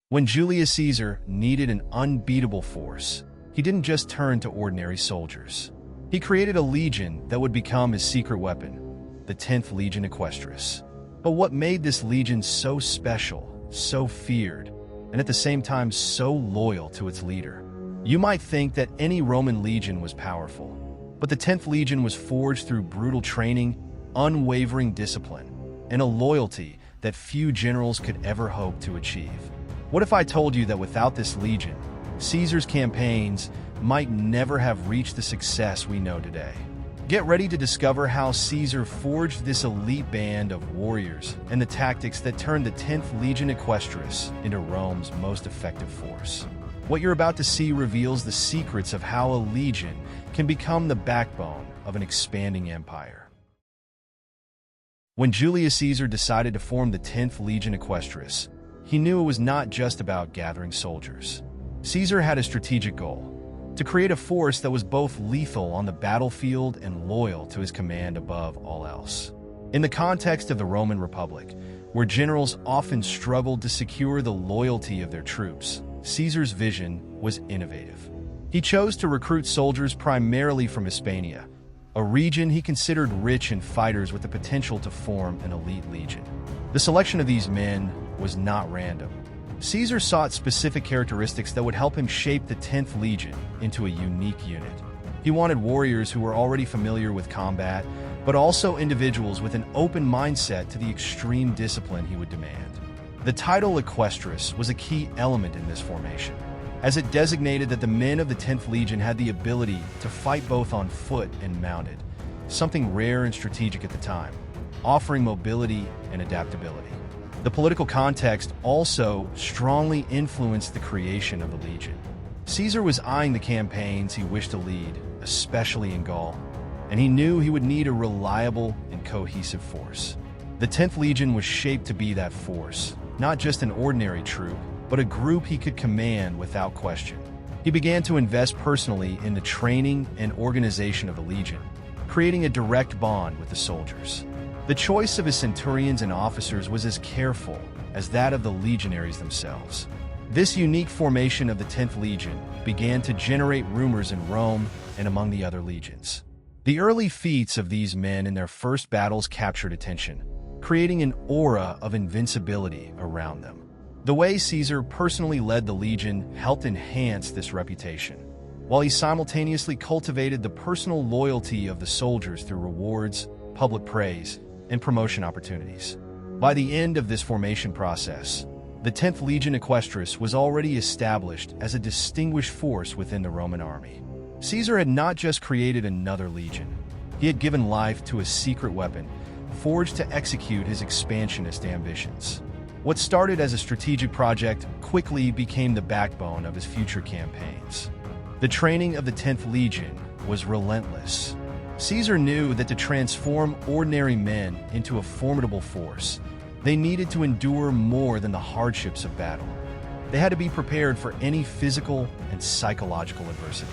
When Julius Caesar needed an unbeatable force, he didn't just turn to ordinary soldiers. He created a legion that would become his secret weapon, the 10th Legion Equestris. But what made this legion so special, so feared, and at the same time so loyal to its leader? You might think that any Roman legion was powerful, but the 10th Legion was forged through brutal training, unwavering discipline, and a loyalty that few generals could ever hope to achieve. What if I told you that without this legion, Caesar's campaigns might never have reached the success we know today? Get ready to discover how Caesar forged this elite band of warriors and the tactics that turned the 10th Legion Equestris into Rome's most effective force. What you're about to see reveals the secrets of how a legion can become the backbone of an expanding empire. When Julius Caesar decided to form the 10th Legion Equestris, he knew it was not just about gathering soldiers. Caesar had a strategic goal: to create a force that was both lethal on the battlefield and loyal to his command above all else. In the context of the Roman Republic, where generals often struggled to secure the loyalty of their troops, Caesar's vision was innovative. He chose to recruit soldiers primarily from Hispania, a region he considered rich in fighters with the potential to form an elite legion. The selection of these men was not random. Caesar sought specific characteristics that would help him shape the 10th Legion into a unique unit. He wanted warriors who were already familiar with combat, but also individuals with an open mindset to the extreme discipline he would demand. The title Equestris was a key element in this formation, as it designated that the men of the 10th Legion had the ability to fight both on foot and mounted, something rare and strategic at the time, offering mobility and adaptability. The political context also strongly influenced the creation of the legion. Caesar was eyeing the campaigns he wished to lead, especially in Gaul, and he knew he would need a reliable and cohesive force. The 10th Legion was shaped to be that force, not just an ordinary troop, but a group he could command without question. He began to invest personally in the training and organization of the legion, creating a direct bond with the soldiers. The choice of his centurions and officers was as careful as that of the legionaries themselves. This unique formation of the 10th Legion began to generate rumors in Rome and among the other legions. The early feats of these men in their first battles captured attention, creating an aura of invincibility around them. The way Caesar personally led the legion helped enhance this reputation, while he simultaneously cultivated the personal loyalty of the soldiers through rewards, public praise, and promotion opportunities. By the end of this formation process, the 10th Legion Equestris was already established as a distinguished force within the Roman army. Caesar had not just created another legion, he had given life to a secret weapon, forged to execute his expansionist ambitions. What started as a strategic project quickly became the backbone of his future campaigns. The training of the 10th Legion was relentless. Caesar knew that to transform ordinary men into a formidable force, they needed to endure more than the hardships of battle. They had to be prepared for any physical and psychological adversity.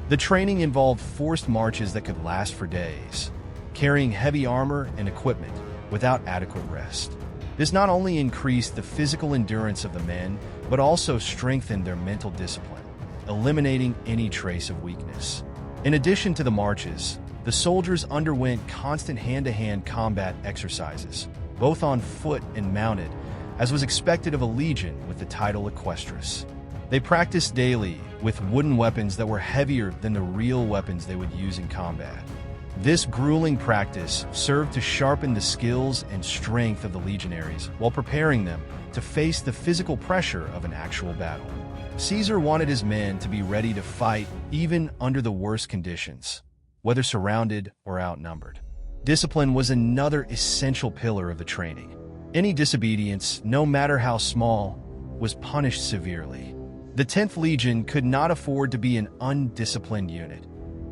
The training involved forced marches that could last for days, carrying heavy armor and equipment without adequate rest. This not only increased the physical endurance of the men, but also strengthened their mental discipline, eliminating any trace of weakness. In addition to the marches, the soldiers underwent constant hand-to-hand combat exercises, both on foot and mounted, as was expected of a legion with the title Equestris. They practiced daily with wooden weapons that were heavier than the real weapons they would use in combat. This grueling practice served to sharpen the skills and strength of the legionaries while preparing them to face the physical pressure of an actual battle. Caesar wanted his men to be ready to fight even under the worst conditions, whether surrounded or outnumbered. Discipline was another essential pillar of the training. Any disobedience, no matter how small, was punished severely. The 10th Legion could not afford to be an undisciplined unit,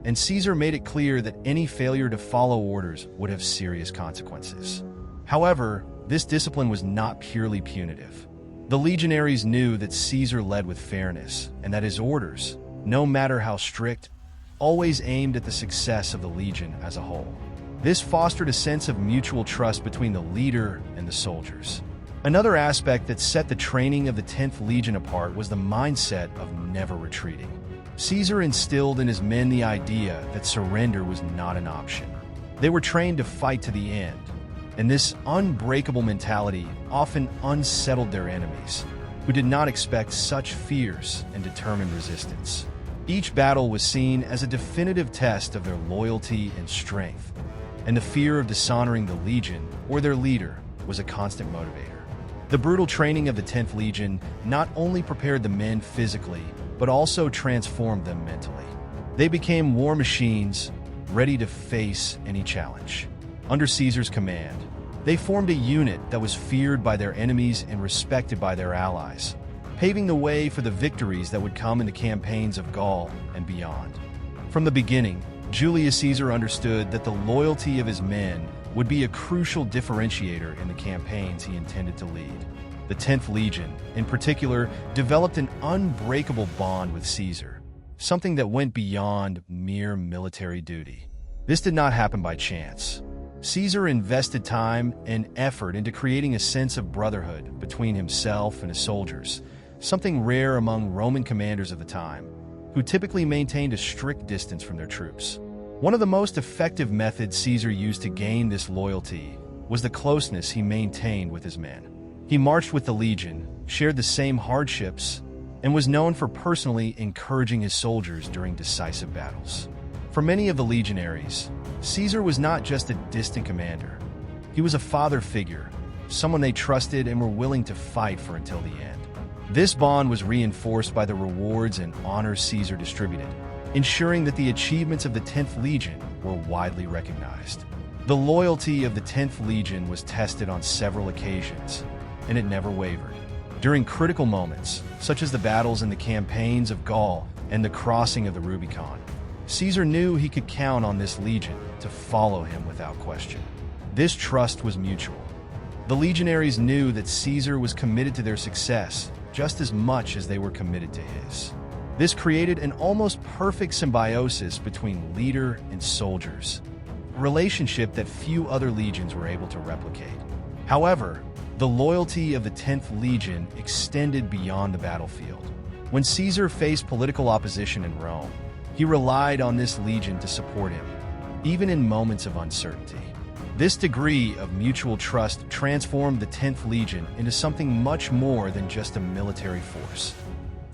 and Caesar made it clear that any failure to follow orders would have serious consequences. However, this discipline was not purely punitive. The legionaries knew that Caesar led with fairness, and that his orders, no matter how strict, always aimed at the success of the legion as a whole. This fostered a sense of mutual trust between the leader and the soldiers. Another aspect that set the training of the 10th Legion apart was the mindset of never retreating. Caesar instilled in his men the idea that surrender was not an option. They were trained to fight to the end, and this unbreakable mentality often unsettled their enemies, who did not expect such fierce and determined resistance. Each battle was seen as a definitive test of their loyalty and strength, and the fear of dishonoring the Legion or their leader was a constant motivator. The brutal training of the 10th Legion not only prepared the men physically, but also transformed them mentally. They became war machines, ready to face any challenge. Under Caesar's command, they formed a unit that was feared by their enemies and respected by their allies, paving the way for the victories that would come in the campaigns of Gaul and beyond. From the beginning, Julius Caesar understood that the loyalty of his men would be a crucial differentiator in the campaigns he intended to lead. The 10th Legion, in particular, developed an unbreakable bond with Caesar, something that went beyond mere military duty. This did not happen by chance. Caesar invested time and effort into creating a sense of brotherhood between himself and his soldiers, something rare among Roman commanders of the time, who typically maintained a strict distance from their troops. One of the most effective methods Caesar used to gain this loyalty was the closeness he maintained with his men. He marched with the Legion, shared the same hardships, and was known for personally encouraging his soldiers during decisive battles. For many of the legionaries, Caesar was not just a distant commander. He was a father figure, someone they trusted and were willing to fight for until the end. This bond was reinforced by the rewards and honors Caesar distributed, ensuring that the achievements of the 10th Legion were widely recognized. The loyalty of the 10th Legion was tested on several occasions, and it never wavered. During critical moments, such as the battles in the campaigns of Gaul and the crossing of the Rubicon, Caesar knew he could count on this legion to follow him without question. This trust was mutual. The legionaries knew that Caesar was committed to their success just as much as they were committed to his. This created an almost perfect symbiosis between leader and soldiers, a relationship that few other legions were able to replicate. However, the loyalty of the 10th Legion extended beyond the battlefield. When Caesar faced political opposition in Rome, he relied on this legion to support him, even in moments of uncertainty. This degree of mutual trust transformed the 10th Legion into something much more than just a military force.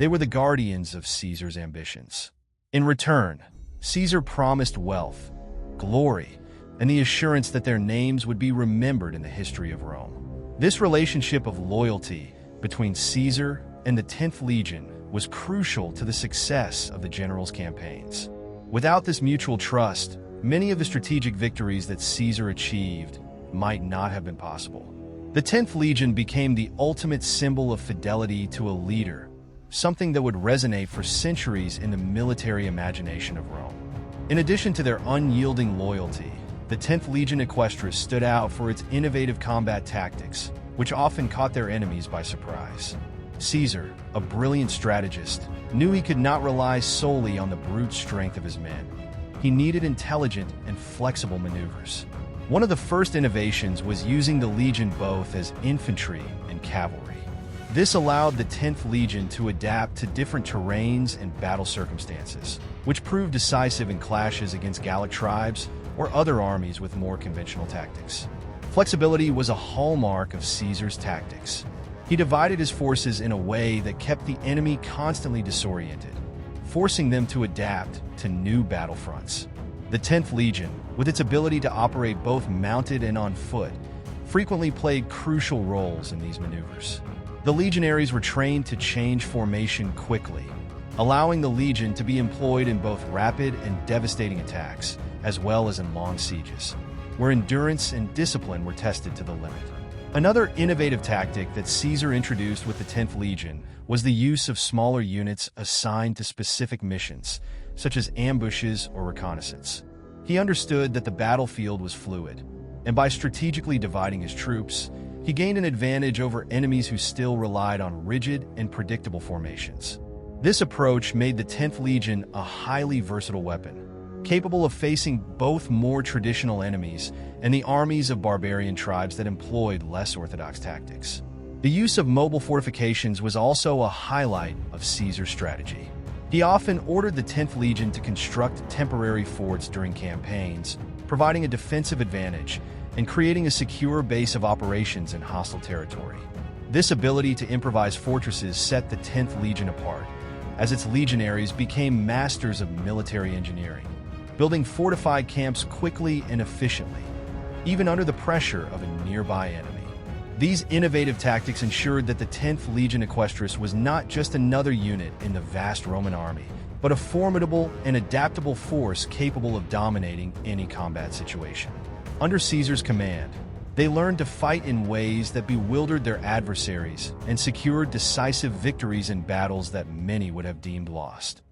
They were the guardians of Caesar's ambitions. In return, Caesar promised wealth, glory, and the assurance that their names would be remembered in the history of Rome. This relationship of loyalty between Caesar and the 10th Legion was crucial to the success of the general's campaigns. Without this mutual trust, many of the strategic victories that Caesar achieved might not have been possible. The 10th Legion became the ultimate symbol of fidelity to a leader, something that would resonate for centuries in the military imagination of Rome. In addition to their unyielding loyalty, the 10th Legion Equestris stood out for its innovative combat tactics, which often caught their enemies by surprise. Caesar, a brilliant strategist, knew he could not rely solely on the brute strength of his men. He needed intelligent and flexible maneuvers. One of the first innovations was using the Legion both as infantry and cavalry. This allowed the 10th Legion to adapt to different terrains and battle circumstances, which proved decisive in clashes against Gallic tribes or other armies with more conventional tactics. Flexibility was a hallmark of Caesar's tactics. He divided his forces in a way that kept the enemy constantly disoriented, forcing them to adapt to new battlefronts. The 10th Legion, with its ability to operate both mounted and on foot, frequently played crucial roles in these maneuvers. The legionaries were trained to change formation quickly, allowing the legion to be employed in both rapid and devastating attacks, as well as in long sieges, where endurance and discipline were tested to the limit. Another innovative tactic that Caesar introduced with the 10th Legion was the use of smaller units assigned to specific missions, such as ambushes or reconnaissance. He understood that the battlefield was fluid, and by strategically dividing his troops, he gained an advantage over enemies who still relied on rigid and predictable formations. This approach made the 10th Legion a highly versatile weapon, capable of facing both more traditional enemies and the armies of barbarian tribes that employed less orthodox tactics. The use of mobile fortifications was also a highlight of Caesar's strategy. He often ordered the 10th Legion to construct temporary forts during campaigns, providing a defensive advantage and creating a secure base of operations in hostile territory. This ability to improvise fortresses set the 10th Legion apart, as its legionaries became masters of military engineering, building fortified camps quickly and efficiently, even under the pressure of a nearby enemy. These innovative tactics ensured that the 10th Legion Equestris was not just another unit in the vast Roman army, but a formidable and adaptable force capable of dominating any combat situation. Under Caesar's command, they learned to fight in ways that bewildered their adversaries and secured decisive victories in battles that many would have deemed lost.